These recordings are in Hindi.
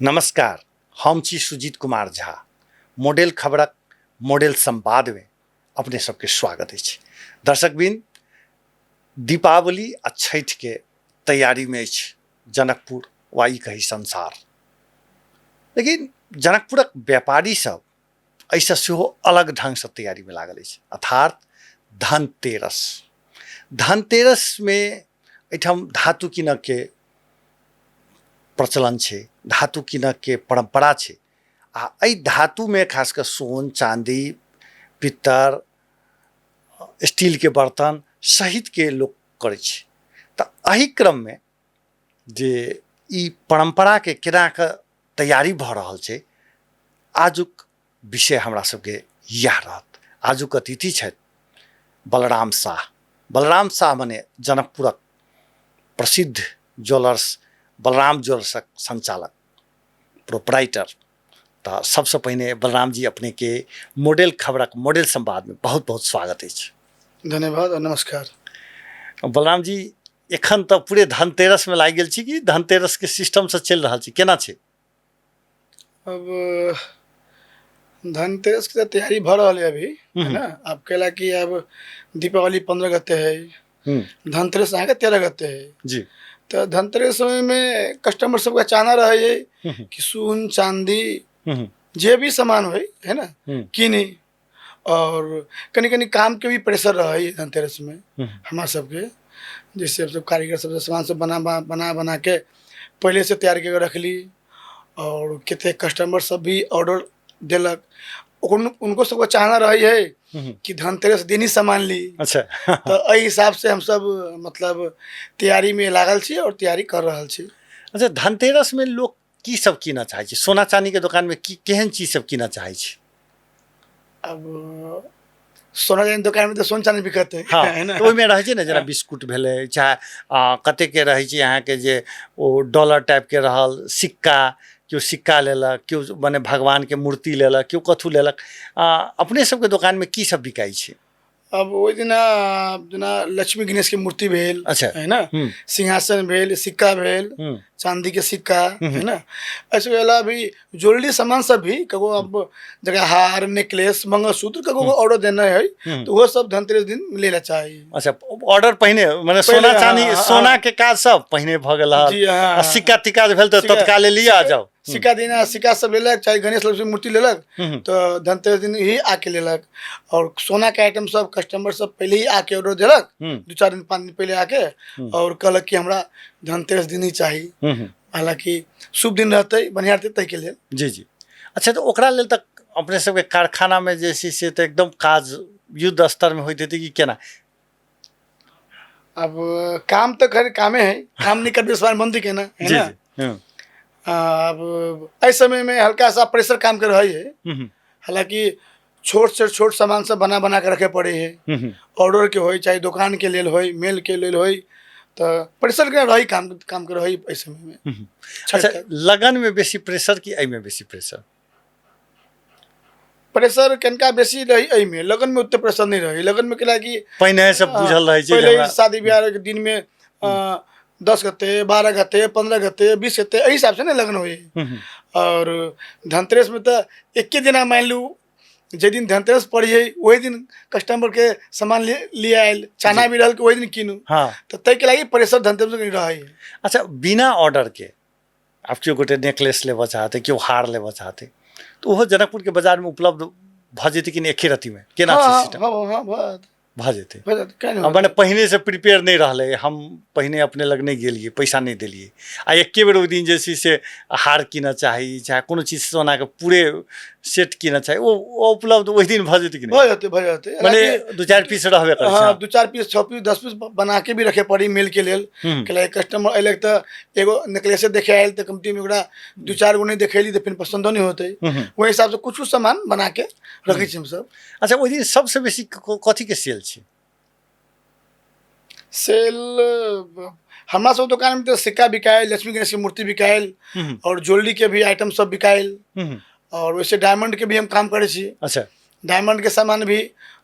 नमस्कार, हम छी सुजीत कुमार झा। मॉडल खबरक मॉडल संवाद में अपने सबके स्वागत अछि। दर्शकबिन, दीपावली आ छठ के तैयारी में अछि जनकपुर वा ई कही संसार। लेकिन जनकपुरक व्यापारी सब ऐसा सेहो अलग ढंग से तैयारी में लागल अछि, अर्थात धनतेरस। धनतेरस में एहिठाम धातु कीनऽ के प्रचलन छै, धातु कीनऽ के परंपरा छै। आ एहि धातु में खास कर सोन, चांदी, पित्तर, स्टील के बर्तन सहित के लोग करै छै। तऽ एहि क्रम में जे ई परंपरा के केना कऽ तैयारी भऽ रहल छै, आजुक विषय हमरा सबके इएह रहत। आजुक अतिथि छथि बलराम शाह। बलराम शाह मने जनकपुरक प्रसिद्ध ज्वेलर्स बलराम ज्वेलर्सक संचालक, प्रोप्राइटर। तो सबसे पहिने बलराम जी अपने के मॉडल खबरक मॉडल संवाद में बहुत बहुत स्वागत अछि। धन्यवाद और नमस्कार। बलराम जी, एखन तो पूरे धनतेरस में लागि गेल छी कि धनतेरस के सिस्टम से चलि रहल छी, केना छै? अब धनतेरस की तैयारी भऽ रहल है अभी, है ना। अब केला कि अब दीपावली 15 गते है, धनतेरस अहाँ के 13 गते है जी। तो धनतेरस में कस्टमर सबका चाहना रहे है कि सोन चांदी जे भी सामान हो, है ना, किनी। और कनी कनी काम के भी प्रेशर रहे है धनतेरस में हमारा सबके। जैसे सब कारीगर सब सामान सब बना के पहले से तैयार करके रख ली। और कितने कस्टमर सब भी ऑर्डर दिलक, उनको सबको चाहना रही है कि धनतेरस दिन ही सामान ली। अच्छा। तो एहि हिसाब से हम सब मतलब तैयारी में लागल छी और तैयारी कर रहल छी। अच्छा, धनतेरस में लोग की सब कीनऽ चाहे छै? सोना चांदी के दुकान में की केहन चीज सब कीनऽ चाहे छै? अब सोना चांदी दुकान में तो सोना चांदी बिकत है, हाँ, है ना। तो ओहिमे रहै छै ने, जेना बिस्कुट भेलै, चाहे कते के रहै छै अहाँ के जे ओ डॉलर टाइप के रहल, सिक्का, केओ सिक्का लेलक, केओ मने भगवान के मूर्ति लेलक, केओ कथु लेलक। अपने सबके दुकान में की सब बिकाई छै? अब ओहि दिना जेना लक्ष्मी गणेश की मूर्ति भेल, अच्छा, है ना, सिंहासन भेल, सिक्का भेल, चांदी के सिक्का, है ना। ऐसे वाला भी ज्वेलरी सामान सब भी कगो अब जगह हार, नेकलेस, मंगलसूत्र कगो ऑर्डर देना है तो वो सब धनतेरस दिन लेना चाहिए। अच्छा, ऑर्डर पहिने माने सोना चांदी, सोना के काज सब पहिने भ गेल। जी हाँ। सिक्का तिक्का भेल तो तत्काल लिया आ जाओ। सिक्का देना, सिक्का सब लेलक, चाहे गणेश लक्ष्मी मूर्ति लेलक तो धनतेरस दिन ही आके लेलक। और सोना के आइटम सब कस्टमर सब पहले ही आके ऑर्डर दिलक, 2-4 दिन 5 दिन पहले आके, और कहलक कि हमरा धनतेरस दिन ही चाहिए। हालांकि शुभ दिन रहते, बढ़िया रहते तै के लिए। जी जी। अच्छा, तो ओकरा लेल तक अपने सबके कारखाना में जे छै तो एकदम काज युद्ध स्तर में होइत हेतै कि केना? अब काम तो खैर कामे है, काम नहीं करबे स्वान बंदी के ना, है ना। अब इस समय में हल्का सा प्रेशर काम कर रही है। हालांकि छोट से छोट सामान सब बना के रखे पड़े है, ऑर्डर के होई, चाहे दुकान के लेल होई, मेल के लेल होई, तो प्रेशर के रही काम के रही इस समय में। अच्छा, लगन में बेसी प्रेशर कि एहि में बेसी प्रेशर? प्रेशर कनका बेसी रही एहि में, लगन में उतने प्रेशर नहीं रही। लगन में केला कि पहिने से बुझल रहे छै, पहले शादी ब्याह के दिन में 10 गते, 12 गते, 15 गते, 20 गते एहि हिसाब से ना लगन हुई। और धनतेरस में तो एक ही दिन मान लू, जे दिन धनतेरस पड़ी है वही दिन कस्टमर के सामान ले आयल, चाहना भी रहल कि वही दिन कीनू। हाँ। तो तै के लागि प्रेशर धनतेरस में रही है। अच्छा, बिना ऑर्डर के आप केओ गोटे नेकलेस लेबऽ चाहते, केओ हार लेबऽ चाहते, तो वो जनकपुर के बाजार में उपलब्ध भ जेतै कि एके रत्ती में? केना छै सिस्टम? हाँ भ जेतै। मैंने पहिने से प्रिपेयर नहीं रहले, हम पहिने अपने लग नहीं गेलिए, पैसा नहीं दिलिए, आ एके बेर ओहि दिन जे छै से हार कीनऽ चाही, चाहे कोनो चीज सोना के पूरे सेट कीनऽ चाही, वो उपलब्ध ओहि दिन भ जेतै कि नहीं? भ जेतै। माने 2-4 पीस रहबे करै छै। हाँ, 2-4 पीस, 6 पीस, 10 पीस बना के भी रखे पड़ी मेल के लेल। के कस्टमर अइलक तो एगो नेकलेस देखे आयल तो कंपनी में ओकरा 2-4 गो नहीं देखेली तो फिर पसंद नहीं होते, वही हिसाब से कुछ सामान बना के रखे छी हम सब। अच्छा, ओहि दिन सबसे बेसी कथी के सेल छै? सेल हमारा सब दुकान में तो सिक्का बिकायल, लक्ष्मी गणेश की मूर्ति बिकायल, और ज्वेलरी के भी आइटम सब बिकायल। और वैसे डायमंड के भी हम काम करे छी। अच्छा। डायमंड के सामान भी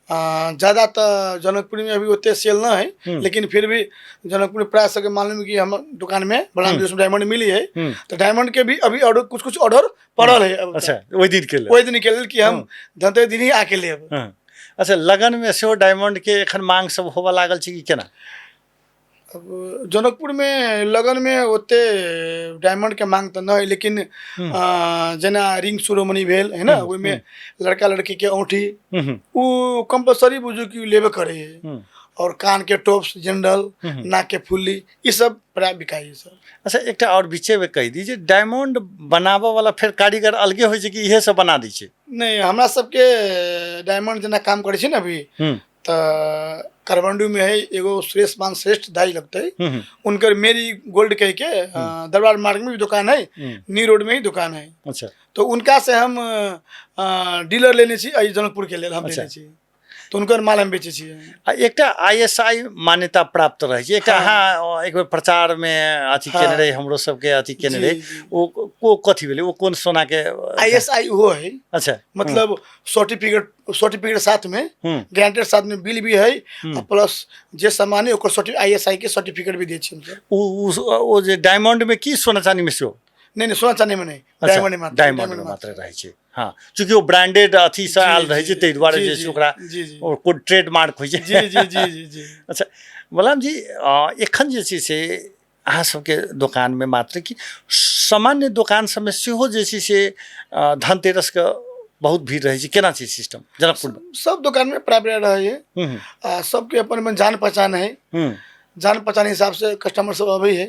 ज़्यादा तो जनकपुर में अभी उतने सेल ना है, लेकिन फिर भी जनकपुर में प्राय सबके मालूम है कि हम दुकान में बड़ा उसमें डायमंड मिली है, तो डायमंड के भी अभी ऑर्डर कुछ ऑर्डर पड़ल है। अब अच्छा वही दिन के लिए वही दिन के लेल कि हम धनतेरस दिन ही आके लेब। अच्छा लगन में सेहो डायमंड के एखन मांग सब होबा लागल छै कि केना? अब जनकपुर में लगन में ओते डायमंड के मांग तो न है, लेकिन जना रिंग सेरेमनी भेल है ना, ओहि में लड़का लड़की के औंठी वो कंपलसरी बुझू कि लेबे करे है, और कान के टॉप्स जनरल, नाक के फुल्ली, ये सब प्राय बिकाई है सब। अच्छा एकटा और बीचे में कह दी जे डायमंड बनाबऽ वाला फिर कारीगर अलगे होइ छै कि इहे सब बना दै छै? नहीं, हमरा सबके डायमंड जना काम करे छै ना अभी, तो काठमांडू में है एगो सुरेश मान श्रेष्ठ दाई लगते है, उनकर मेरी गोल्ड कह के दरबार मार्ग में भी दुकान है, नी रोड में ही दुकान है। अच्छा तो उनका से हम डीलर लेने छी जनकपुर के लेल हम लेने छी, तो उनकर माल हम बेचे छी। एकटा ISI मान्यता प्राप्त रहे छै, एकटा अहाँ एक बेर प्रचार में अथी केने रहे, हमरो सबके अथी केने रहे, वो कथी भेलै, वो कोन सोना के? ISI वो है, अच्छा मतलब सर्टिफिकेट साथ में, गारंटेड साथ में बिल भी है, प्लस जे सामान है ओकर ISI के सर्टिफिकेट भी दे छी हम। वो जे डायमंड में की सोना चांदी में सेहो? नहीं सोना चांदी में नहीं, डायमंड में मात्र रहे छै। हाँ, चूंकि वो ब्रांडेड अथी से आयल रहे छै, तै दुआरे जे छै ओकरा कोन ट्रेडमार्क होइ छै। जी जी जी जी जी। अच्छा बलराम जी, एखन जे छै से अहाँ सबके दुकान में मात्र कि सामान्य दुकान सब में सेहो जे छै से धनतेरस के बहुत भीड़ रहे छै, केना छै सिस्टम जनकपुर में? सब दुकान में प्राय रहे है, सबके अपन जान पहचान है, जान पहचान हिसाब से कस्टमर सब अबै है,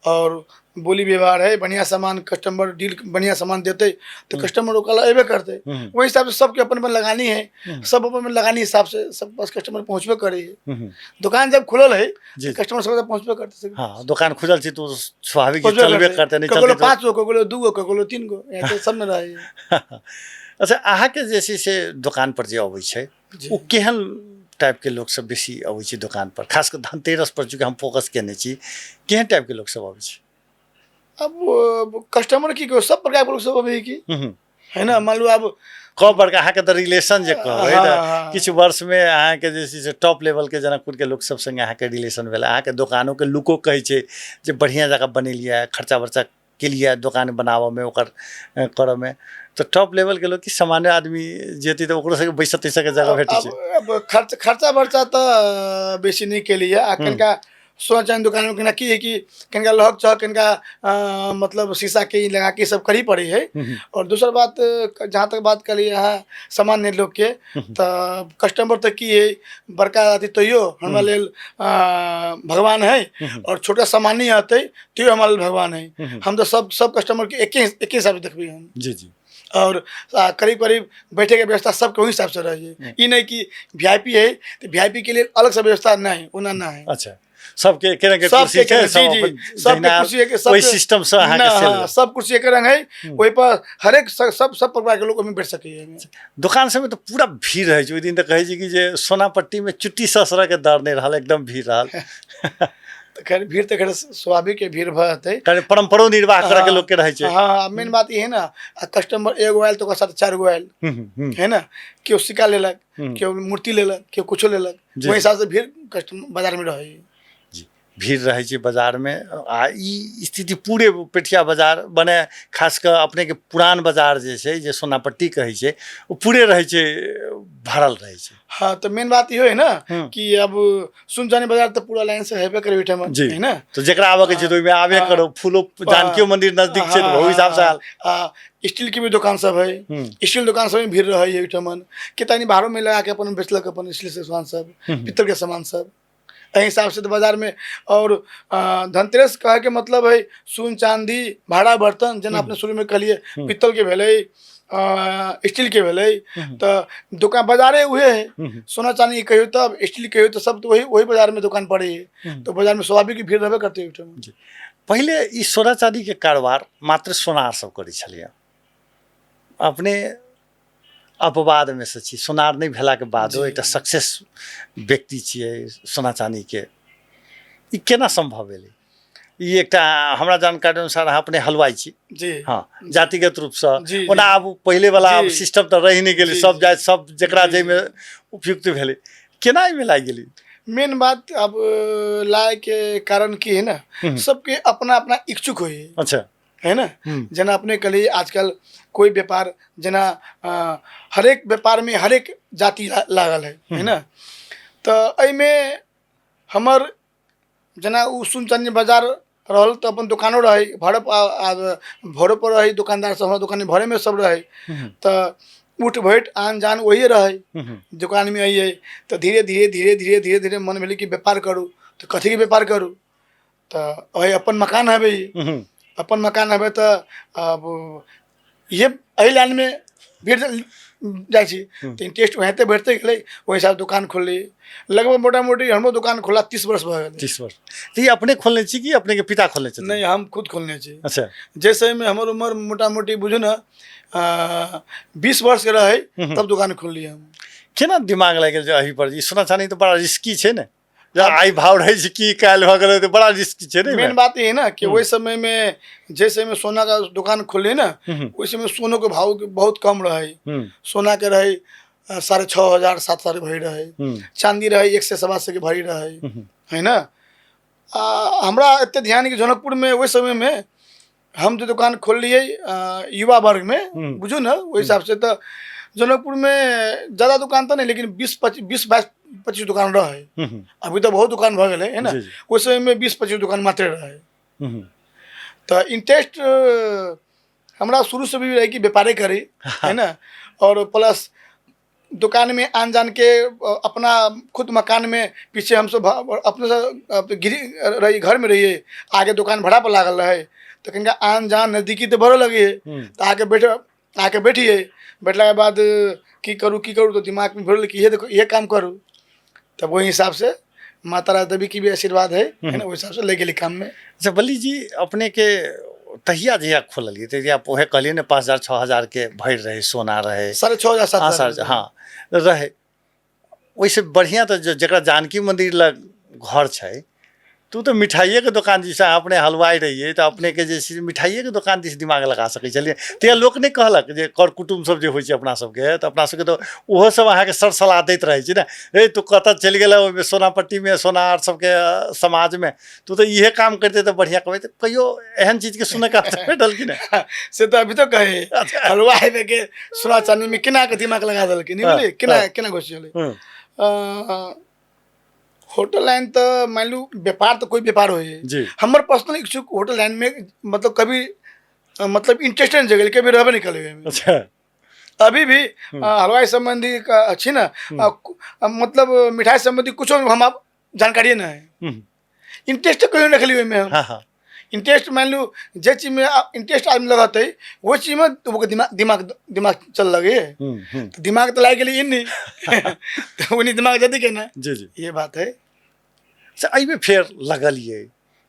और बोली व्यवहार है, बढ़िया सामान कस्टमर डील बढ़िया सामान देते तो कस्टमर ओकरा अबे करते, वही हिसाब से सबके अपन लगानी है, सब अपन लगानी हिसाब से सब पास कस्टमर पहुँचबे करे है। दुकान जब खुलल है कस्टमर सब पहुँचबे करते। हाँ, दुकान खुलल छै तो स्वाभाविक चलबे करते, नहीं चलते तो 5 गो, ककरो 2 गो, ककरो 3 गो, ऐसे सब में रहे। अच्छा अहाँ के जे छै से दुकान पर जे अबै छै वो केहन टाइप के लोग सब बेसी अबै छै दुकान पर, खास कर धनतेरस पर चूँकि हम फोकस केने छी, केहन टाइप के लोग सब अबै छै? अब कस्टमर की सब प्रकार के लोग सब अबै की है ना, मान लो अब कब बड़का अहाँ के तो रिलेशन जे कहबै ना, किछु वर्ष में अहाँ के जे छै से टॉप लेवल के जनकपुर के लोग सब संगे अहाँ के रिलेशन भेल, अहाँ के दुकानों के लुको कहै छै जे बढ़िया जगह बनेलिए, खर्चा वर्चा केलिए दुकान बनाबऽ में, ओकर करऽ में, तो टॉप लेवल के लोग कि सामान्य आदमी जेती तो ओकरो से बैसत तैसा के जगह भेटै छै? अब खर्चा वर्चा तो बेसी नहीं के लिए, कनका सोना चांदी दुकान में की है कि कनका लहक चहक कनका मतलब शीशा के लगा के सब करी पड़ी है। और दूसरा बात जहाँ तक बात करिए यहाँ सामान्य लोग के, तो कस्टमर तक की है बड़का आती तो यो हमारे लेल भगवान है, और छोटा सामान नहीं आते तो हमारे भगवान है। हम तो सब कस्टमर के एक ही हिसाब से देखबी हम। जी जी। और करीब करीब बैठे के व्यवस्था सबके वही हिसाब से रही है, ये नहीं कि VIP है तो VIP के लिए अलग से व्यवस्था नहीं, उना ना है। अच्छा, सबके के रंग कुर्सी छै, सब कुर्सी है, सब सिस्टम से अहाँ के सेल, सब कुर्सी के रंग है, ओइ पर हर एक सब प्रकार के लोग में बैठ सके है। दुकान सब में तो पूरा भीड़ है, ओइ दिन तो कहै छै कि जे सोनापट्टी में चुट्टी ससरा के दर नहीं रहल, एकदम भीड़ रहल। खैर भीड़ तो खैर स्वाभाविक है, भीड़ भरते परंपरा निर्वाह करे के लोग के रहे छै। हाँ, मेन बात ये है ना, कस्टमर एगो आयल तो साथ 4 गो आयल है ना, केओ सिक्का लेलक, केओ मूर्ति लेलक, केओ कुछो लेलक, वही हिसाब से भीड़ कस्टमर बाजार में रहे। भीड़ रहे छै बाजार में, आ ई स्थिति पूरे पेठिया बाजार बने, खास कर अपने के पुरान बाजार जे छै जे सोनापट्टी कहै छै, वो पूरे रहे छै, भरल रहे छै। हाँ, तो मेन बात ये है ना कि अब सुनचानी बाजार तो पूरा लाइन से हेबे करे बैठे में है ना, तो जेकरा आवे के छै तो ओइ में आवे करो, फूलो जानकीयो मंदिर नजदीक छै तो ओहि हिसाब से आल। स्टील की भी दुकान सब है, स्टील दुकान सब में भीड़ रहे है बैठे, कितनी बाहरों में लगा के अपन बेचलक अपन स्टील के सामान सब, पित्तल के सामान सब, यही हिसाब से तो बाजार में। और धनतेरस कहे के मतलब है सोन चांदी भाड़ा बर्तन, जना आपने शुरू में कहलिए पित्तल के भेले, स्टील के भेले, तो दुकान बाजारे हुए है। सोना चांदी कहियो तब, स्टील कहियो तो सब तो वही बाजार में दुकान पड़ी है, तो बाजार में स्वाभाविक भीड़ रहबे करते है। पहले ई सोना चांदी के कारोबार मात्र सोनार सब करै छलिए, अपने अपवाद में से छी, सोनार नहीं भेला के बादो एक सक्सेस व्यक्ति छियै सोना चांदी के, ई केना संभव भेलै? ई एकटा हमरा जानकारी अनुसार अहाँ अपने हलवाई छी जी हाँ जातिगत रूप से जी, ओना आब पहिले वाला जी, आब सिस्टम तो रहि नहीं गेलै जी, सब जाति सब जकरा जी, जाहिमे उपयुक्त भेलै केना एहिमे लागि गेलै मेन बात अब लाए के कारण की है ना, सबके अपना अपना इच्छुक होई अच्छा है ना। जना अपने कली आजकल कोई व्यापार जना हरेक व्यापार में हरेक जाति लागल है ना। तो एहिमे हमर जना उ सुनचंदी बाजार रहल तो अपन दुकानो रहे भाड़े भाड़े पर रही दुकानदार सब हमरा दुकान भाड़े में सब रहे तो उठ बैठ आन जान वही रहे दुकान में आइए तो धीरे धीरे धीरे धीरे धीरे धीरे मन भेल कि व्यापार करूँ तो कथी के व्यापार करूँ तो वही अपन मकान है अपन मकान है तो अब ये एहि लाइन में भीड़ जाइ छी तो इंटरेस्ट वहीं बढ़ते गए वही हिसाब दुकान खोलली लगभग मोटा मोटी हमरो दुकान खोला 30 वर्ष भऽ गेल 30 वर्ष तो ये अपने खोलने छी कि अपने के पिता खोलने छथिन नहीं हम खुद खोलने छी अच्छा जैसे में हमर उम्र मोटा मोटी बुझू ना 20 वर्ष के रहे तब दुकान खोलली हम केना दिमाग लागि गेल जे एहि पर ई सोना चांदी तो बड़ा रिस्की छै ने जब आई भाव रहे छै कि काल्हि भऽ गेलै तो बड़ा रिस्की छै ने मेन बात ये है ना कि वही समय में जैसे में सोना का दुकान खोले ना उस समय सोने के भाव बहुत कम रहे सोना के रहे 6,500 7,000 भरी रहे चांदी रहे 1 से 1.25 के भरी रहे है ना। हमरा इतने ध्यान कि जनकपुर में वही समय में हम जो दुकान खोल लिए युवा वर्ग में बुझू ना वही हिसाब से तो जनकपुर में ज़्यादा दुकान तो नहीं लेकिन 20-22-25 दुकान रहे अभी तो बहुत दुकान भऽ गेलै है ना उस समय में 20-25 दुकान मात्र रहे तो इंटरेस्ट हमरा शुरू से भी रहे कि व्यापारे करी है ना और प्लस दुकान में आन जान के अपना खुद मकान में पीछे हम सब अपने से गिरी रही घर में रहिए आगे दुकान भाड़ा पर लागल रहे तो कहीं आन जान नज़दीकी तो बड़ो लगे तो आके बैठिए बैठला के बाद की करूँ तो दिमाग में भरल कि ये काम करूँ तब वही हिसाब से माता रानी देवी की भी आशीर्वाद है ना वही हिसाब से ले गेली काम में। अच्छा बल्ली जी अपने के तहिया जहिया खोलिए तहिया ओहे कहलिए ना 5,000-6,000 के भर रहे सोना रहे 6,500-7,000 हाँ रहे वैसे बढ़िया तो जरा जानकी मंदिर लग घर है तो मिठाइए के दुकान जैसे अपने हलवाई रहिए तो अपने के जैसे मिठाइए के दुकान दिस दिमाग लगा सकै छलिए तो लोक नहीं कहलक जे कर कुटुम्ब सब जे होइ छै अपना सबके तो अपना सबके तो ओहो सब अहाँ के सर सलाह दैत रहे छै ना ए तू कतऽ चलि गेल ओहिमे सोनापट्टी में सोनार सबके समाज में तू तो इहे काम करते तो बढ़िया कमाई तो कहियो एहन चीज के सुने का भेटल कि ना से तो अभी तो कहे हलवाई में के सोना चांदी में केना के दिमाग लगा देलकै नहीं बोले केना घुस गेलै होटल लाइन तो मान लू व्यापार तो कोई व्यापार हो हमर पर्सनल इच्छुक होटल लाइन में मतलब कभी मतलब इंटरेस्ट नहीं जगह कभी रहबे नहीं करेंगे अच्छा अभी भी हलवाई संबंधी अच्छी ना मतलब मिठाई संबंधी कुछ हम आप जानकारी ना है इंटरेस्ट कहीं रख ली में हम इंटरेस्ट मान लू जे चीज में इंटरेस्ट आदमी लगाते वो चीज में तो वो दिमाग चल लगे तो दिमाग तो लाए गए इन नहीं तो उन्हीं दिमाग जल्दी के ना जी जी ये बात है। एहिमे फेर लगलिए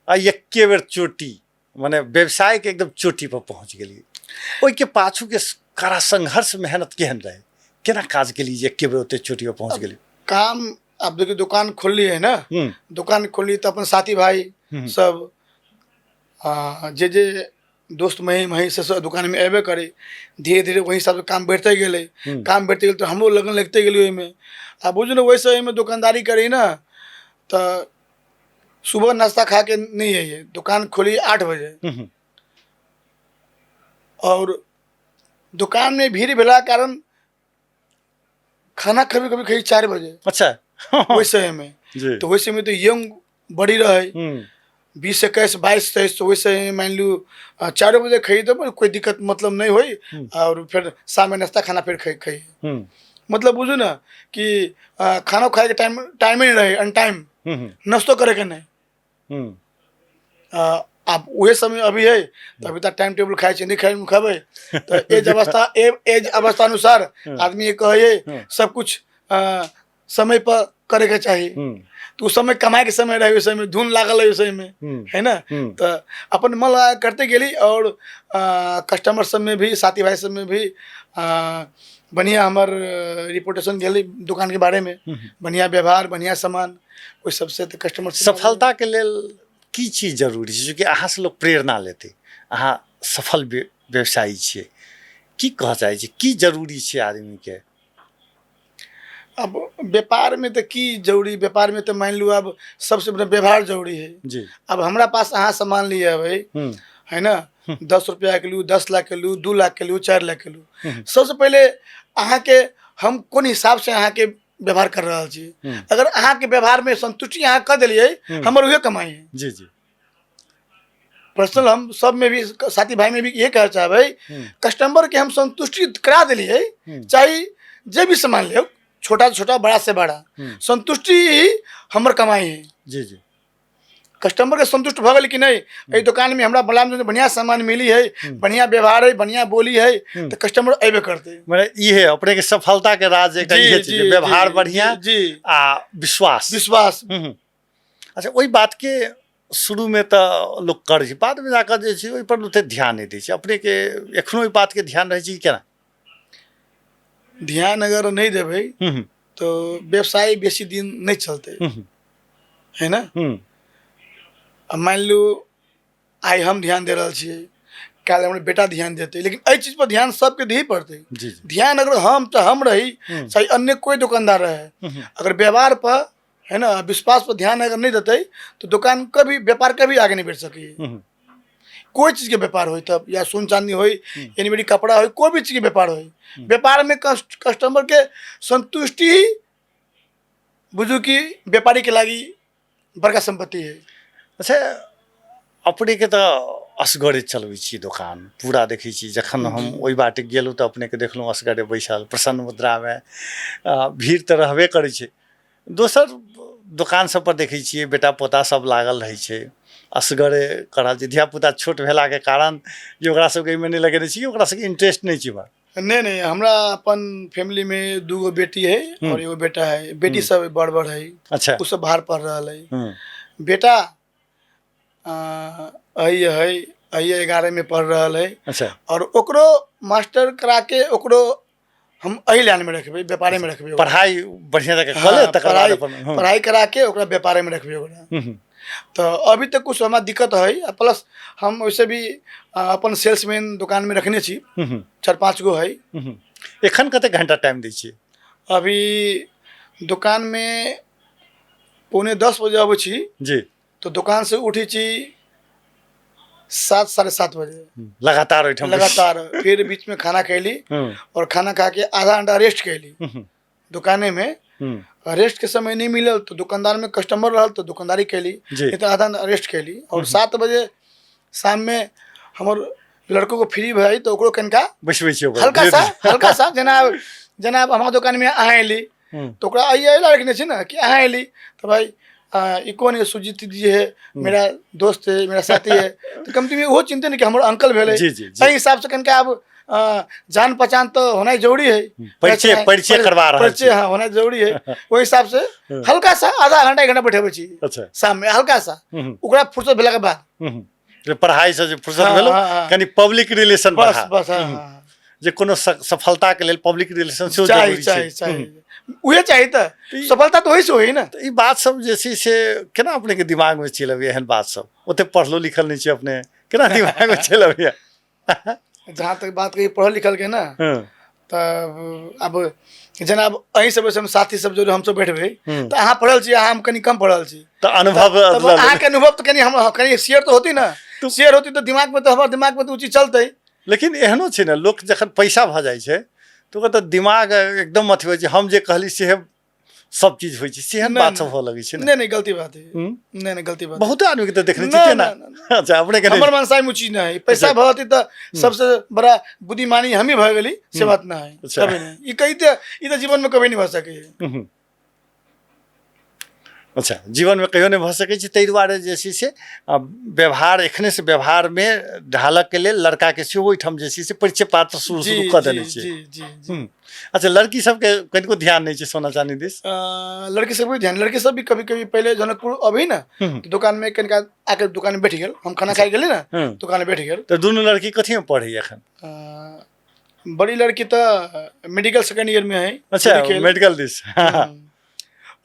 आ एके बेर चोटी माने व्यवसाय के एकदम चोटी पर पहुँच गेलिए ओहि के पाछू के कड़ा संघर्ष मेहनत केहन रहे केना काज केली जे एके बेर ओते चोटी पर पहुँच गेली काम अब देखिए दुकान खोल ली है ना दुकान खोली तो अपन साथी भाई सब जे दोस्त मही से सब दुकान में अबे करे धीरे धीरे वही सब काम बढ़ते गए काम बढ़ते गए तो हमरो लगन लगते गए में आ बुझ ना वैसे में दुकानदारी करी ना तो सुबह नाश्ता खा के नहीं है दुकान खोली 8 बजे और दुकान में भीड़ भेला कारण खाना कभी कभी खाई 4 बजे अच्छा वैसे में तो वैसे में तो यंग बड़ी रहे 20 से 21 22 23 तो वैसे मान लू 4 बजे खाई तो कोई दिक्कत मतलब नहीं हुई और फिर शाम में नाश्ता खाना फिर खाई मतलब बुझू ना कि खाना खाए के टाइम ही नहीं रहे अन टाइम नाश्तो करे के नहीं आप वही समय अभी है तो अभी तक टाइम टेबल खाए नहीं खाए खेबे तो एज अवस्था अनुसार आदमी कहे सब कुछ समय पर करे के चाहिए तो उस समय कमाए के समय रहे उस समय धुन लागल है उस में है ना तो अपन मन लगा करते गेली और कस्टमर सब में भी साथी भाई सब में भी बढ़िया हमार रिपोर्टेशन गेली दुकान के बारे में बढ़िया व्यवहार बढ़िया सामान ओहि सबसे तो कस्टमर सफलता के लेल की चीज जरूरी छै चूँकि अहाँ से लोग प्रेरणा लेते, अहाँ सफल व्यवसायी छियै, की कह चाहै छी की जरूरी छै आदमी के? अब व्यापार में तो की जरूरी, व्यापार में तो मान लो अब सबसे बड़ा व्यवहार जरूरी है जी। अब हमरा पास अहाँ सामान लिया भाई है ना 10 रुपया के लू, 10 लाख के लू, 2 लाख के लू, 4 लाख के लू, सबसे पहले अहाँ के हम कौन हिसाब से अहाँ के व्यवहार कर रहा छी। अगर अहाँ के व्यवहार में संतुष्टि अहाँ कर दिलिए हमर उहे कमाई है। जी जी। पर्सनल हम सब में भी साथी भाई में भी ये कहना चाहबै कस्टमर के हम संतुष्टि करा दिलिए, चाहे जे भी सामान ले छोटा से छोटा बड़ा से बड़ा, संतुष्टि ही हमर कमाई है। जी जी। कस्टमर के संतुष्ट भ गेल कि नहीं, ए दुकान में हमरा बढ़िया सामान मिली है, बढ़िया व्यवहार है, बढ़िया बोली है, तो कस्टमर अबे करते। मतलब ई है अपने के सफलता के राज एक ये चीज, व्यवहार बढ़िया जी आ विश्वास। अच्छा, ओई बात के शुरू में तो लोग कर छै, बाद में जाकर जे छै ओई पर ओते ध्यान नहीं दै छै। अपने के एखनो ओई बात के ध्यान रहै छै केना? ध्यान अगर नहीं देबै तो व्यवसाय बेसी दिन नहीं चलते, है ना। अब मान लो आई हम ध्यान दे रहा छियै, कल हमारे बेटा ध्यान देते, लेकिन एहि चीज पर ध्यान सबके दे पड़ते। ध्यान अगर हम रही चाहे अन्य कोई दुकानदार रहे, अगर व्यवहार पर है ना विश्वास पर ध्यान अगर नहीं देते तो दुकान कभी व्यापार कभी आगे नहीं बढ़ सके। कोई चीज के व्यापार हो, तब या सोन चांदी हो, यानी मेरी कपड़ा हो, कोई भी चीज के व्यापार हो, व्यापार में कस्टमर के संतुष्टि ही बुझू की व्यापारी के लागी बड़का संपत्ति है। अच्छा, अपने के तो असगरे चलबै छी दुकान पूरा, देखै छी जखन हम ओई बाटे गेलहुँ तो अपने के देखलहुँ असगरे बैसल प्रसन्न मुद्रा में, भीड़ तो रहबे करै छै। दोसर दुकान सब पर देखै छियै बेटा पोता सब लागल रहै छै, असगरे करल छै, धिया पुता छोट भेला के कारण जे ओकरा सबके एहिमे नहीं लगेने छी, ओकरा सबके इंटरेस्ट नहीं छै बा। नहीं हमरा अपन फैमिली में 2 गो बेटी है और एगो बेटा है। बेटी सब बड़ है। अच्छा। उ सब बाहर पढ़ रहा है। बेटा है 11 में पढ़ रहा है। अच्छा। और ओकरो मास्टर करा के ओकरो हम एही लाइन में रखबे, व्यापारे में रखबे। पढ़ाई बढ़िया जगह कले तकर बाद पढ़ाई करा के ओकरा व्यापारे में रखबे ओकरा। तो अभी तक कुछ हमारा दिक्कत है, प्लस हम वैसे भी अपन सेल्समैन दुकान में रखने छी 4-5 गो है। एखन कते घंटा टाइम दै छी? अभी दुकान में 9:45 बजे आबै छी जी, तो दुकान से उठी छी 7 साढ़े 7 बजे लगातार। फिर बीच में खाना खैली और खाना खा के आधा घंटा रेस्ट कैली दुकाने में। रेस्ट के समय नहीं मिलल तो दुकानदार में कस्टमर रहल तो दुकानदारी कैली, तो आधा रेस्ट कैली। और 7 बजे शाम में हमर लड़कों को फ्री भाई तो ओकरो कनका हल्का सा जनाब हमारे दुकान में अहाँ एली तो ओकरा रखने छी ना कि अहाँ एली तो भाई ये कौन है? सुजीत जी है, मेरा दोस्त है, मेरा साथी है। तो कंपनी में वो चिंता नहीं कि हमारे अंकल भेले, सही हिसाब से कनका अब जान पहचान तो होना जरूरी है, परिचय करवा रहा है, परिचय हाँ होना जरूरी है। वो हिसाब से हल्का सा आधा घंटा 1 घंटा बैठे छी। अच्छा। शाम में हल्का सा ओकरा फुर्सत भेला के बाद पढ़ाई से जे फुर्सत भेलो कनी पब्लिक रिलेशन बस जे कोनो सफलता के लेल पब्लिक रिलेशन से जरूरी छै। उहे चाहिए तो सफलता तो वही से होई ना। तो ई बात सब जे छै से केना अपने के दिमाग में चलि अबैया? एहन बात सब ओते पढ़लो लिखल नहीं छै, अपने केना दिमाग में चलि अबैया? जहाँ तक बात कही पढ़ल लिखल के ना, तब अब जना अहीं सब साथी सब जो हम सब बैठबे तो अहाँ पढ़ल छी, हम कनी कम पढ़ल छी, तो अनुभव अहाँ के अनुभव तो कनी हम कनी शेयर तो होती ना, शेयर होती तो दिमाग में तो हमारे दिमाग में तो चीज चलते। लेकिन एहनो छै ना, लोक जखन पैसा भ जाइ छै तो ओकर तो दिमाग एकदम अथी होइ छै, हम जे कहली से सब चीज होइ छै, सेहन बात सब हो लगे छै। नहीं गलती बात है। नहीं गलती बात बहुत आदमी के तो देखने छियै ना। अच्छा, अपने के हमर मनसाई में चीज नहीं, पैसा भवती तो सबसे बड़ा बुद्धिमानी हम ही भ गेली से बात ना है। कभी नहीं ई कहिते ई तो जीवन में कभी नहीं भ सके। अच्छा, जीवन में कहियो नहीं भ सकै छै। ताहि दुआरे जे छै से व्यवहार एखने से व्यवहार में ढालक के लेल लड़का के सेहो ओहिठाम जे छै से परिचय पात्र शुरू कऽ देने छै। अच्छा, लड़की सबके कनिको ध्यान नहीं छै सोना चांदी दिस? लड़की सब भी ध्यान, लड़की सब भी कभी कभी पहले जनकपुर अभी ना तो दुकान में कनिका आके दुकान में बैठ गेल, हम खाना खाए गेली ना दुकान में बैठ गेल। तो दोनों लड़की कथी में पढ़ी एखन? बड़ी लड़की तो मेडिकल 2nd ईयर में है। अच्छा, मेडिकल दिस।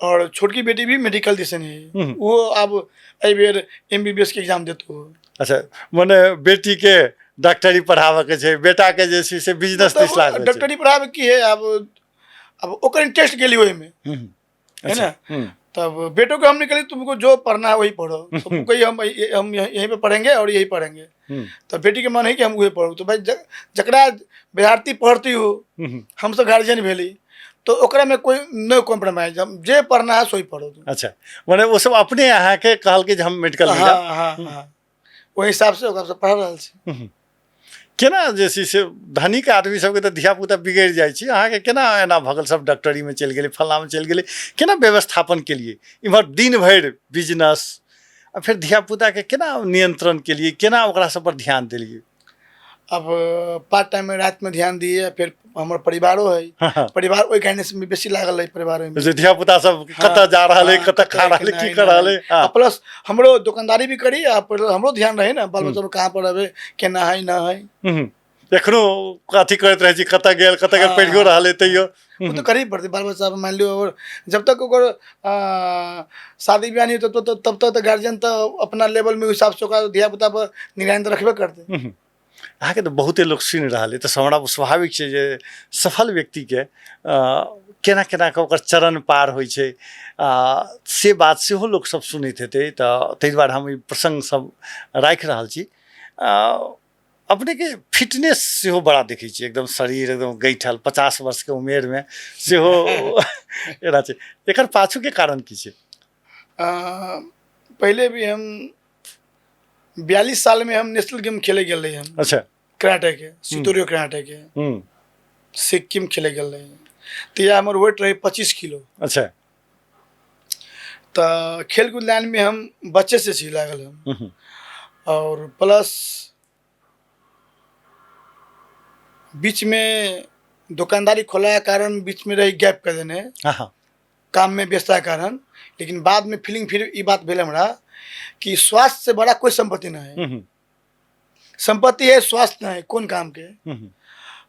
और छोटकी बेटी भी मेडिकल दिसन है, वो अब एहि बेर MBBS के एग्जाम देतो हो। अच्छा, मने बेटी के डॉक्टरी पढ़ावे के छै, बेटा के जे छै से बिजनेस दिस लागल छै। डॉक्टरी पढ़ावे की है, अब ओकर इंटरेस्ट गेली ओहि में, है ना। तब बेटों को हम निकली, तुमको जो पढ़ना है वही पढ़ो, तुमको कही हम यहीं पे पढ़ेंगे और यही पढ़ेंगे। तो बेटी के मन है कि हम वही पढ़ू, तो भाई जकरा विद्यार्थी पढ़ती हो, हम सब गार्जियन भेली, तो ओकरा में कोई नो कॉम्प्रोमाइज, हम जे पढ़ना है सोई पढ़ो। अच्छा, माने वो सब अपने यहाँ के कहल के जे हम मेडिकल में हाँ हाँ हाँ, वही हिसाब से ओकरा सब पढ़ रहल छी। केना जे छै से धनिक आदमी सबके तऽ धियापुता बिगड़ि जाइ छै, अहाँके केना एना भऽ गेल, सब डॉक्टरीमे चलि गेलै, फल्लाँमे चलि गेलै, केना व्यवस्थापन केलिए इम्हर दिन भरि बिजनेस, आ फिर धियापुताके केना नियंत्रण केलिए, केना ओकरा सब पर ध्यान देलिए? अब पार्ट टाइम में रात में ध्यान दिए, फिर हमार परिवारो है, परिवार ओहि गाइडेंस में बेसी लागल है, परिवार में जे धियापुता सब कतऽ जा रहल है, कतऽ खा रहल है, की कर रहल है, प्लस हमरो दुकानदारी भी करी, हमरो ध्यान रहे ना, बाल बच्चा कहाँ पर रहे, केना है ना है। एखनो अथी करैत रहै छी, कतऽ गेल पढ़ियो रहल है, तैयो वो तो करी पड़ती, बाल बच्चा मान लियो, और जब तक ओकर शादी ब्याह नहीं होता तब तक तो गार्जियन तो अपना लेवल में हिसाब से ओकरा धियापुता पर निगरानी तो रखबे करते। अहाँके तऽ बहुते लोग सुनि रहल है, तऽ हमरा स्वाभाविक छै जे सफल व्यक्तिके केना केना कऽ ओकर चरण पार होइ छै, से बात सेहो लोक सब सुनैत हेतै, तऽ ताहि दुआरे हम ई प्रसङ्ग सब राखि रहल छी। अपने के फिटनेस सेहो बड़ा देखै छियै, एकदम शरीर एकदम गैठल, 50 वर्ष के उमेर में सेहो एना छै, एकर पाछू के कारण की छै? पहले भी हम 42 साल में हम नेशनल गेम खेले गए रहे हम। अच्छा, कराटे के, सितोरियो कराटे के, सिक्किम खेले गए रहे, तो यह हमारे वेट रहे 25 किलो। अच्छा, तो खेल कूद लाइन में हम बच्चे से छी लागल हम, और प्लस बीच में दुकानदारी खोला के कारण बीच में रही गैप कर देने, काम में व्यस्तता के कारण, लेकिन बाद में फीलिंग फिर ये बात भेल हमरा कि स्वास्थ्य से बड़ा कोई संपत्ति ना है। संपत्ति है स्वास्थ्य ना है, कौन काम के।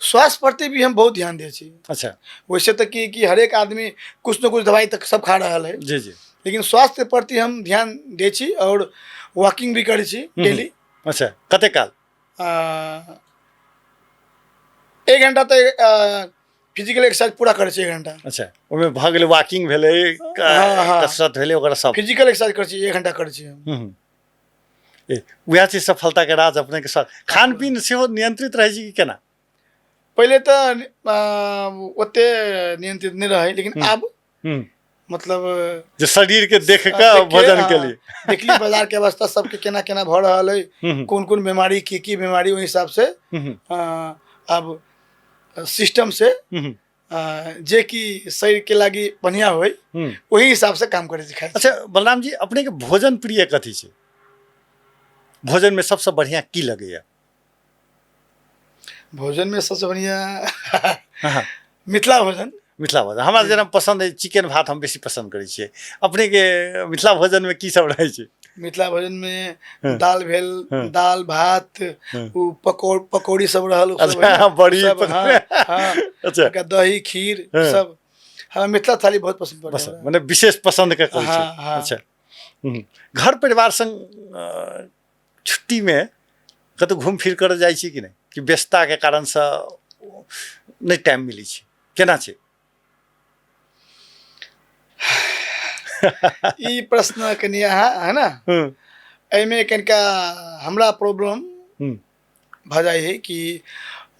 स्वास्थ्य प्रति भी हम बहुत ध्यान दे छी। अच्छा, वैसे तो कि हर एक आदमी कुछ न कुछ दवाई तक सब खा रहा है, जी जी, लेकिन स्वास्थ्य प्रति हम ध्यान दे छी, और वॉकिंग भी करी छी डेली। अच्छा, कते काल? 1 घंटा तो फिजिकल एक्सरसाइज पूरा करे छी, 1 घंटा। अच्छा, ओमे भऽ गेलै, वॉकिंग भेलै, कसरत भेलै, ओकरा सब फिजिकल एक्सरसाइज करे छी, 1 घंटा करे छी हम। वएह चीज सफलता के राज अपने के साथ। खान पीन सेहो नियंत्रित रहै छी कि केना? पहले तो ओते नियंत्रित नहीं रहे, लेकिन अब मतलब जो शरीर के देख के भोजन के लिए देखली बाजार के अवस्था सबके केना केना भ रहल है, कौन कौन बीमारी की बीमारी, वही हिसाब से अब सिस्टम से जे कि शरीर के लागी बढ़िया हो, वही हिसाब से काम करे सिखाए। अच्छा बलराम जी, अपने के भोजन प्रिय कथी छै? भोजन में सबसे बढ़िया की लगैया? भोजन में सबसे बढ़िया मिथिला भोजन। मिथिला भोजन हमरा जेना पसंद है, चिकन भात हम बेसी पसंद करै छियै। अपने के मिथिला भोजन में की सब रहै छै? मिथिला भोजन में दाल भेल, दाल भात, पकौड़ी सब रहल, अच्छा, बड़ी, अच्छा, दही खीर सब। हमें मिथिला थाली बहुत पसंद पड़ता है, माने विशेष पसंद के करै छै। अच्छा, घर परिवार संग छुट्टी में कतौ घूम फिर कर जाइ छी कि नहीं, कि व्यस्तता के कारण से नहीं टाइम मिलै छै, केना छै? ई प्रश्न कनिया है ना, एमे कनिका हमरा प्रॉब्लम भ जाए है कि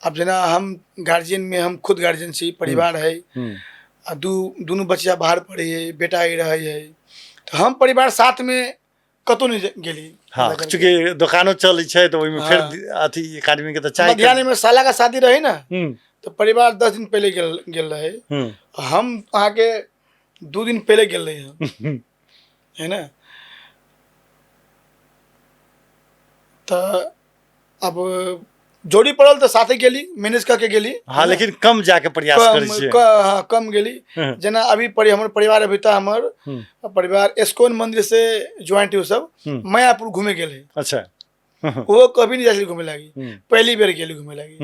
अब जना हम गार्जियन में, हम खुद गार्जियन छी, परिवार है, दोनों बच्चा बाहर पढ़े है, बेटा ही रहे है, तो हम परिवार साथ में कतौ नहीं गेली। हाँ, चूंकि दुकानों चल छै तो ओइमे फिर अथी एकेडमी के तो चाहिए। मध्याह्न में साला का शादी रही ना, तो परिवार 10 दिन पहले गेल रहे, हम आके 2 दिन पहले गेल रहे है ना। तो अब जोड़ी पड़ल तो साथे गेली, मैनेज करके गेली। हाँ, लेकिन कम जाके प्रयास करै छियै। हाँ, कम गेली। जना अभी हमर परिवार अभी तक हमर परिवार एस्कॉन मंदिर से ज्वाइंट हो सब मायापुर घूमे गेल है। अच्छा, वो कभी नहीं जाए घूमे लगी, पहली बार गेली घूमे लगी।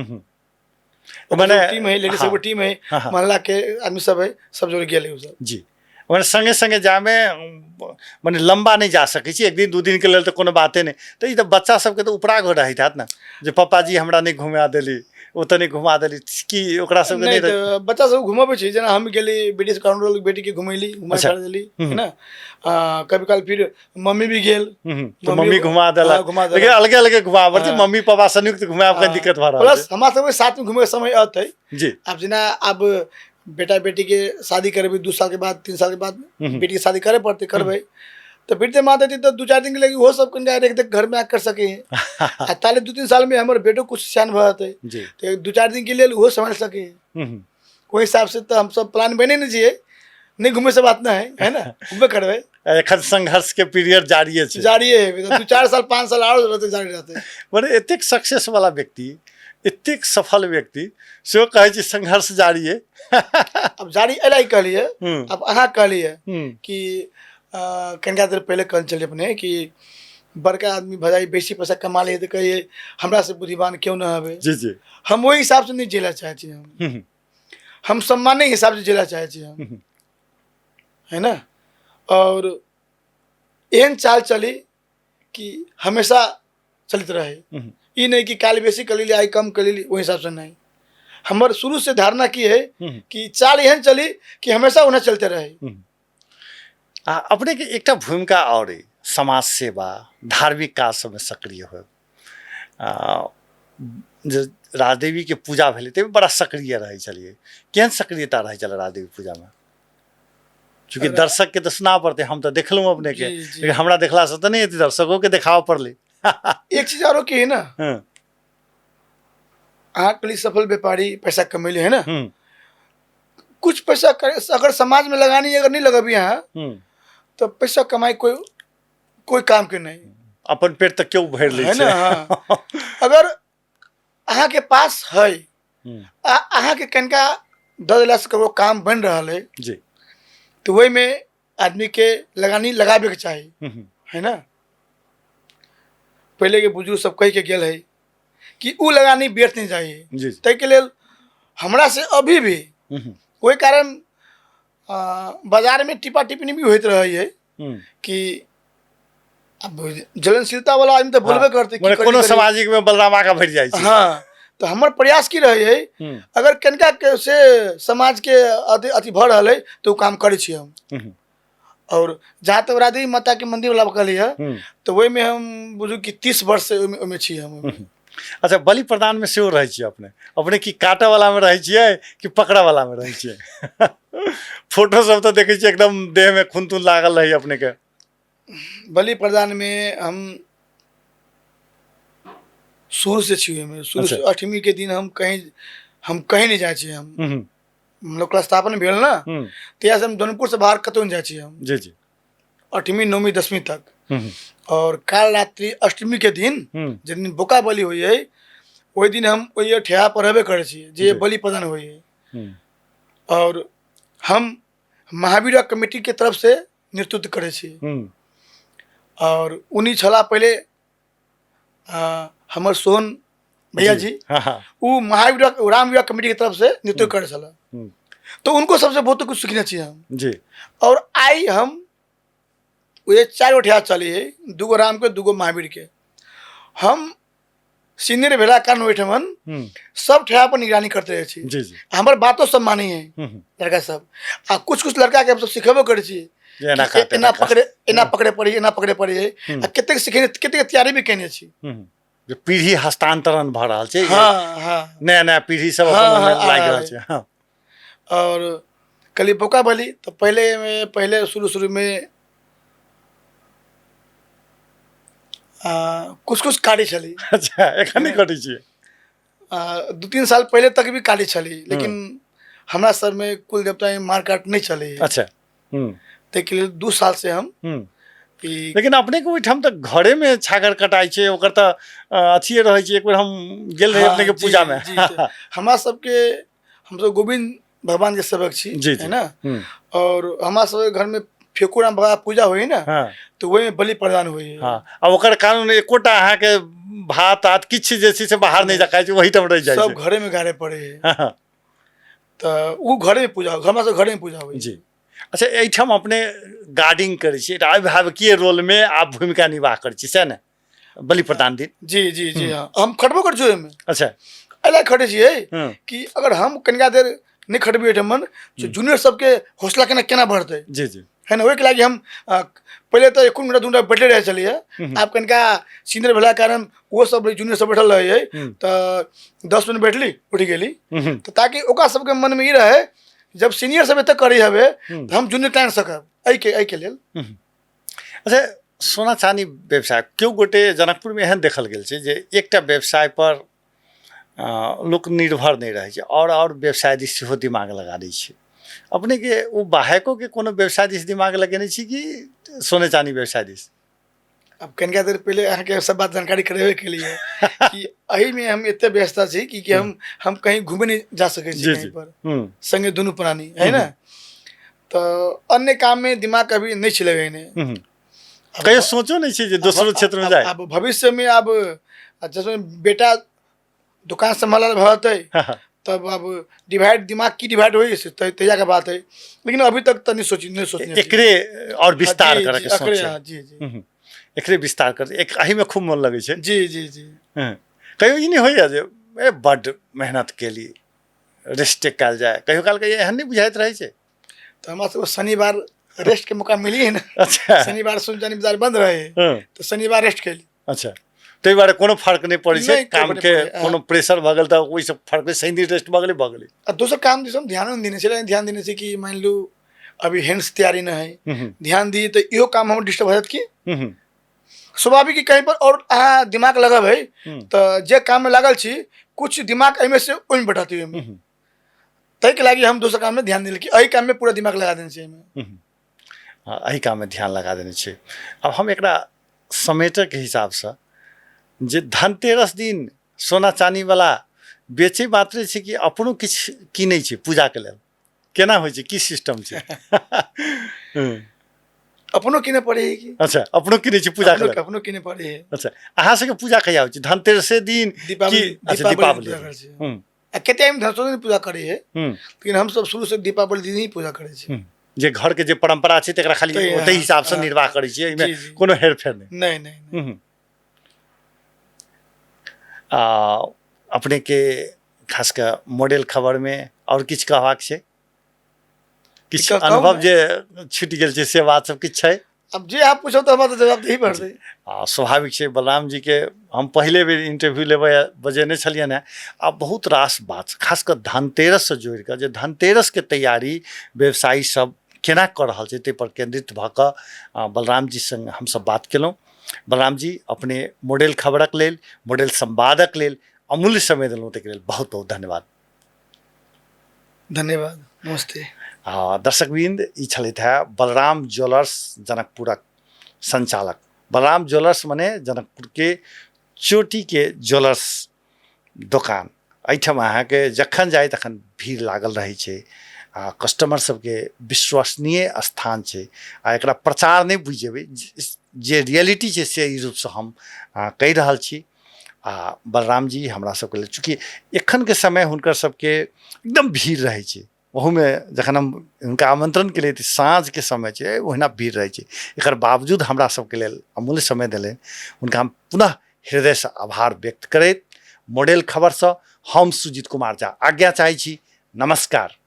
माने टीम है, लेडीज सब टीम है, मोहल्ला के आदमी सब है, सब जोड़ गेले सब। जी, मने संगे संगे जामे मने लंबा नहीं जा सकै छी, एक दिन दू दिन के लेल तो कोनो बाते नहीं। तो ई तो बच्चा सबके तो उपरा घो रहित हैत ना, जे पापा जी हमरा नहीं घुमा देली, ओतने घुमा देली, कि ओकरा सबके नहीं नहीं तो बच्चा सब घुमाबे छै, जेना हम गेली ब्रिटिश काउंटर बेटी के घुमैली, घुमा अच्छा। कर देली, है ना। कभी काल फिर मम्मी भी गेल, तो मम्मी घुमा देला, हाँ, घुमा लेकिन देला। अलगे अलगे घुमाबर छै, हाँ। मम्मी पापा संयुक्त घुमाब के दिक्कत भ रहल प्लस छै। हमारा सबके साथ में घूमे के समय आते जी अब जेना अब बेटा बेटी के शादी करबे 2 साल के बाद 3 साल के बाद बेटी के शादी करे पड़ते करबे, तो बेटी माँ देती तो 2-4 दिन के लिए वो सब कन्या देख देख घर में आकर सके हैं। ताले 2-3 साल में हमारे बेटो कुछ सियान भ जाते, जी तो 2-4 दिन के लिए वो संभाल सके। कोई हिसाब से तो हम सब प्लान बने नहीं चाहिए, नहीं घूमे से बात ना है ना, घूमे करबे। एखन संघर्ष के पीरियड जारी छै, जारी है 2-4 साल 5 साल और रहते जारी रहते। मने एतेक सक्सेस वाला व्यक्ति, एतेक सफल व्यक्ति से कहे छै संघर्ष जारी है। अब जारी एला कहलिए, अब अहाँ कहलिए कि कनिका देर पहले कहल चलिए अपने कि बड़का आदमी भजाई बेसी पैसा कमा ले तो कहिए हमरा से बुद्धिमान क्यों ना हवे। जी जी हम वही हिसाब से नहीं जेला चाहे छी, हम सम्माने हिसाब से जेला चाहे छी हम, है ना। और एहन चाल चली कि हमेशा चलित रहे, ये नहीं कि काल बेसी कर ली आई कम कर ली, वही हिसाब से नहीं। हमारे शुरू से धारणा की है कि चाल एहन चली कि हमेशा उन्हें चलते रहे। अपने के एकटा भूमिका और है, समाज सेवा धार्मिक काज सब में सक्रिय हो, जे राजदेवी के पूजा भेलै ते बड़ा सक्रिय रहे चलिए, केहन सक्रियता रहे चल राजदेवी पूजा में? चूँकि दर्शक के तो सुना पड़ते, हम तो देखलूँ अपने के, लेकिन हमरा देखला से तो नहीं है, दर्शकों के दिखावा पड़ले। एक चीज और की है ना, आँख के लिए सफल व्यापारी पैसा कमेले है ना, कुछ पैसा अगर समाज में लगानी अगर नहीं लगा भी यहाँ तो पैसा कमाई कोई काम के नहीं, अपन पेट तक क्यों भर ले है ना। हाँ। अगर अहाँ के पास है, अहाँ के कनका 10 लाख करोड़ काम बन रहा है जी, तो वही में आदमी के लगानी लगाबे के चाहिए, है ना। पहले के बुजुर्ग सब कह के गेल है कि उ लगानी व्यर्थ नहीं चाहिए, तै के लेल हमरा से अभी भी कोई कारण बाजार में टिपा टिप्पणी भी होते रही है कि अब जलनशीलता वाला आदमी तो बोलबे करते कि कोनो सामाजिक में बलरामा का भर जाए। हाँ, तो हमार प्रयास की रहे है अगर कनका से समाज के अति भर रहा है तो काम करे छी हम। और जहाँ तक राधे माता के मंदिर वाला कहलिए तो वही में हम बुझू कि 30 वर्ष से ओमे छी हम। अच्छा, बलि प्रदान में सेहो रहे छियै अपने की काटे वाला में रहे छियै कि पकड़ा वाला में रहे छियै? फोटो सब तो देखे छियै एकदम देह में खून तून लागल रही अपने के। बलि प्रदान में हम शुरू से छी, में शुरू से 8वीं के दिन हम कहीं नहीं जाए छी। हम लोग का स्थापना भेल ना, तो यहाँ से हम जौनपुर से बाहर कतौ नहीं जाए छी हम। जी जी 8वीं 9वीं 10वीं तक। और काल रात्रि अष्टमी के दिन जिस दिन बोका बलि हुई है वही दिन हम वही ठेहा पर रहबे करे छी जे बलि प्रदान हुई है। और हम महावीर कमेटी के तरफ से नेतृत्व करे छी। और उन्हीं छला पहले हमार सोहन भैया जी वो महावीर राम विवाह कमेटी की तरफ से नेतृत्व करे छला, तो उनको सबसे बहुत कुछ सीखना चाहिए हम जी। और आई हम ये 4 गो ठेहा चली है, 2 गो राम के 2 गो महावीर के। हम सीनियर भेला कारण बैठमन सब ठेहा पर निगरानी करते रहे छी जी जी। हमार बातों सब मानी है लड़का सब, आ कुछ लड़का के हम सब सिखेबो करे छी एना पकड़े पड़ी एना पकड़े पड़ी है, कतेक सिखेने कतेक तैयारी भी केने छी। पीढ़ी हस्तांतरण भ रहल छै। हाँ हाँ, नया नया पीढ़ी सब अपन लाग रहल छै। हाँ। और कली बोका बलि तो पहले शुरू में कुछ काटी चली। अच्छा, एखनी काटी छी 2-3 साल पहले तक भी काटी चली, लेकिन हमरा सर में कुल देवता में मार काट नहीं चली। अच्छा, के लिए 2 साल से हम लेकिन अपने के ओइठाम तो घरे में छागर कटाई छे, ओकर त अच्छी रहे छे। एक बार हम गेल रहे अपने के पूजा में। हमरा सबके हम सब गोविंद भगवान के सेवक छी, है ना। और हमरा सब घर में फेकुराम बाबा पूजा हुई ना, तो वही में बलि प्रदान हुई है। हाँ, अब ओकर कानून एकोटा अहाँ के भात आत किछ जैसी से बाहर नहीं जाकाय छै, वही टम रह जाय छै, सब घरे में गाड़े पड़े है। तो वो घरे में पूजा, हमरा सब घरे में पूजा हुई जी। अच्छा एहिठाम अपने गार्डिंग करै छी अभिभावकीय रोल में आप भूमिका निर्वाह करै छी सएह ने बलि प्रदान दिन जी जी जी हाँ हम खटबो कर छो एमे अच्छा एला खटे छियै हम्म, कि अगर हम कनिका देर नहीं खटबी एठमन तो जूनियर सबके हौसला केना केना बढ़तै जी जी है ना ओहिके लागि हम पहले तो 1 मिनट 2 मिनट बैठले रहे चलिए आप कनिका सीनियर भेला कारण वो सब जूनियर सब बैठल रहे तो 10 मिनट बैठली उठ गेली तो ताकि ओकरा सबके मन में ई रहे जब सीनियर सब एते करी हवे तो हम जूनियर टाइम सकब एहि के लेल अच्छा सोना चानी व्यवसाय केओ गोटे जनकपुर में एहन देखल गेल छै जे एकटा व्यवसाय पर लोक निर्भर नहीं रहे छै और व्यवसाय दिस सेहो दिमाग लगा दै छै अपने के वो बाहेको के कोनो व्यवसाय दिस दिमाग लगेने छी कि सोने चानी व्यवसाय दिस अब कनिका देर पहले अहाँ के सब बात जानकारी करावे के लिए कि एही में हम इतने व्यस्त छी कि हम कहीं घूमे नहीं जा सके छी कहीं पर संगे दोनों प्राणी है ना तो अन्य काम में दिमाग अभी नहीं चलेगा इन्हें कहीं सोचो नहीं छी जे दूसरो क्षेत्र में जाए अब भविष्य में अब जैसे बेटा दुकान संभाल भरते तब अब दिमाग की डिवाइड हुई से तैया का बात है लेकिन अभी तक तो नहीं सोचने एकरे और विस्तार जी, करे जी, के एकरे, सोचे हाँ, जी जी एकरे विस्तार कर एक अही में खूब मन लगे छै जी जी जी कहियो ई नहीं होइया जे ए बड मेहनत के लिए रेस्ट कल जाए कहियो काल के एहन नहीं बुझाइत रहे छै तो हमारा सब शनिवार रेस्ट के मौका मिली है ना अच्छा शनिवार सुनचानी बाजार बंद रहे तो शनिवार रेस्ट कैली अच्छा ताहि दुआरे कोनो फर्क नहीं पड़े छै नहीं, काम कोनो के नहीं पड़े, कोनो प्रेशर भ गेल त ओहि से फर्क नहीं सही रेस्ट भ गेलै और दूसरा काम दिस हम ध्यान देने से ध्यान देने से कि मान लो अभी हैंड्स तैयारी न है ध्यान दिए तो इहो काम हम डिस्टर्ब हो जात की स्वाभाविक कि कहीं पर और अहाँ दिमाग लगब है तो जे काम में लागल छी कुछ दिमाग एमे से ओहि में बैठाती है तै के लागि हम दूसरा काम में ध्यान दिल कि एहि काम में पूरा दिमाग लगा देने से एहि काम में ध्यान लगा देने छै अब हम एकरा समेटे के हिसाब से जे धनतेरस दिन सोना चानी वाला बेचे मात्रे छै कि अपनो किछ किनै छै पूजा के लेल केना होइ छै की सिस्टम छै अपनो किने पड़े है कि अच्छा अपनो किनै छै पूजा के लेल अपनो किने पड़े है अच्छा अहाँ सबके पूजा कहिया होइ छै धनतेरसे दिन दीपावली की अच्छा दीपावली आ कते टाइम धनतेरस दिन पूजा करे है लेकिन हम सब शुरू से दीपावली दिन ही पूजा करे छी जे घर के जे परंपरा छै तकरा खाली ओतै हिसाब से निर्वाह करै छियै एहिमे कोनो हेरफेर नहीं नहीं अपने के खास कर मॉडल खबर में और किछ कहबाक छै किछ अनुभव जे छुटि गेल छै से बात सब किछ छै अब जे आप पूछो तो हम जवाब दे ही पड़ते स्वाभाविक छै बलराम जी के हम पहले बेर इंटरव्यू लेबै बजेने छलियनि हैं आ बहुत रास बात खास कर धनतेरस से जोड़ के जे धनतेरस के तैयारी व्यवसायी सब केना कर रहल छै ताहि पर केंद्रित भऽ कऽ बलराम जी संग हम सब बात केलहुँ बलराम जी अपने मॉडल खबरक लेल मॉडल संवादक लेल अमूल्य समय देलहुँ ताहिके लेल बहुत बहुत धन्यवाद धन्यवाद नमस्ते दर्शकवृंद ई छलथि है बलराम ज्वेलर्स जनकपुरक संचालक बलराम ज्वेलर्स मने जनकपुर के चोटी के ज्वेलर्स दुकान एहिठाम अहाँके जखन जाए तखन भीड़ लागल रहै छै कस्टमर सबके विश्वसनीय स्थान छै आ एकरा प्रचार नहीं बुझि जेबै जे रियलिटी छै से ई रूपसँ हम कहि रहल छी बलराम जी हमरा सबके लेल चूँकि एखन के समय हुनकर सबके एकदम भीड़ रहै छै ओहूमे जखन हम हुनका आमंत्रण के लिए साँझ के समय छै ओहिना भीड़ रहै छै एकर बावजूद हमरा सबके लेल अमूल्य समय देलनि हुनका हम पुनः हृदय से आभार व्यक्त करैत मॉडल खबर से हम सुजीत कुमार झा आज्ञा चाहै छी नमस्कार।